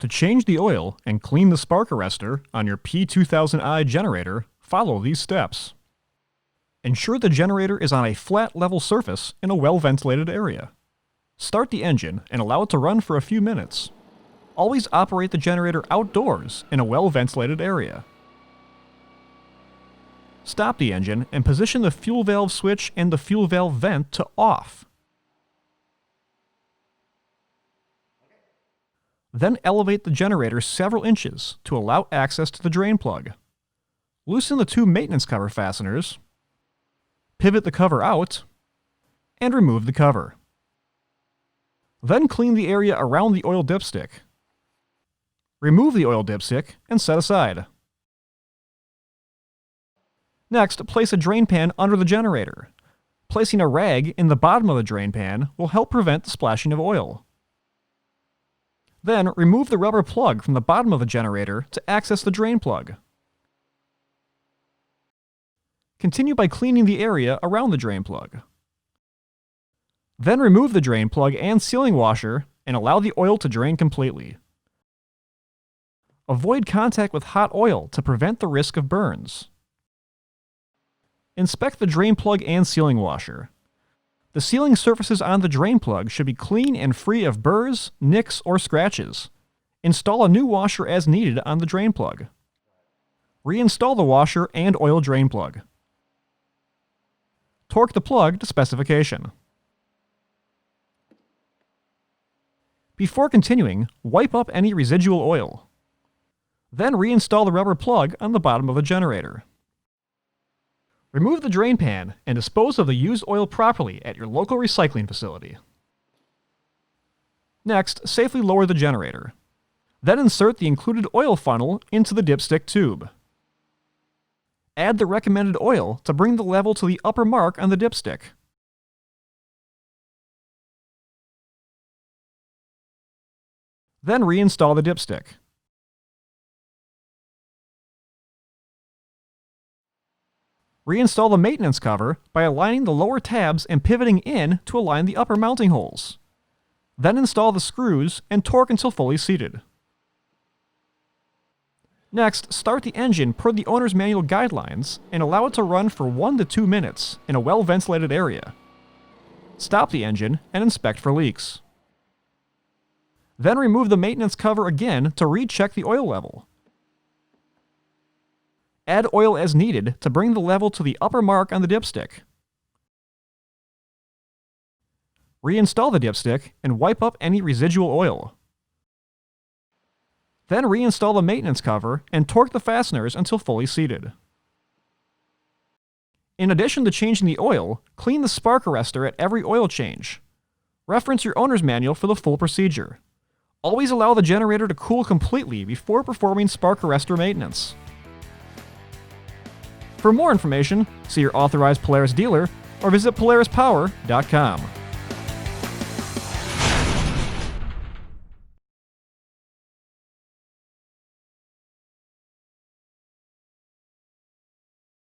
To change the oil and clean the spark arrestor on your P2000i generator, follow these steps. Ensure the generator is on a flat, level surface in a well-ventilated area. Start the engine and allow it to run for a few minutes. Always operate the generator outdoors in a well-ventilated area. Stop the engine and position the fuel valve switch and the fuel valve vent to off. Then elevate the generator several inches to allow access to the drain plug. Loosen the two maintenance cover fasteners, pivot the cover out, and remove the cover. Then clean the area around the oil dipstick. Remove the oil dipstick and set aside. Next, place a drain pan under the generator. Placing a rag in the bottom of the drain pan will help prevent the splashing of oil. Then, remove the rubber plug from the bottom of the generator to access the drain plug. Continue by cleaning the area around the drain plug. Then remove the drain plug and sealing washer and allow the oil to drain completely. Avoid contact with hot oil to prevent the risk of burns. Inspect the drain plug and sealing washer. The sealing surfaces on the drain plug should be clean and free of burrs, nicks, or scratches. Install a new washer as needed on the drain plug. Reinstall the washer and oil drain plug. Torque the plug to specification. Before continuing, wipe up any residual oil. Then reinstall the rubber plug on the bottom of the generator. Remove the drain pan and dispose of the used oil properly at your local recycling facility. Next, safely lower the generator. Then insert the included oil funnel into the dipstick tube. Add the recommended oil to bring the level to the upper mark on the dipstick. Then reinstall the dipstick. Reinstall the maintenance cover by aligning the lower tabs and pivoting in to align the upper mounting holes. Then install the screws and torque until fully seated. Next, start the engine per the owner's manual guidelines and allow it to run for 1 to 2 minutes in a well-ventilated area. Stop the engine and inspect for leaks. Then remove the maintenance cover again to recheck the oil level. Add oil as needed to bring the level to the upper mark on the dipstick. Reinstall the dipstick and wipe up any residual oil. Then reinstall the maintenance cover and torque the fasteners until fully seated. In addition to changing the oil, clean the spark arrestor at every oil change. Reference your owner's manual for the full procedure. Always allow the generator to cool completely before performing spark arrestor maintenance. For more information, see your authorized Polaris dealer or visit polarispower.com.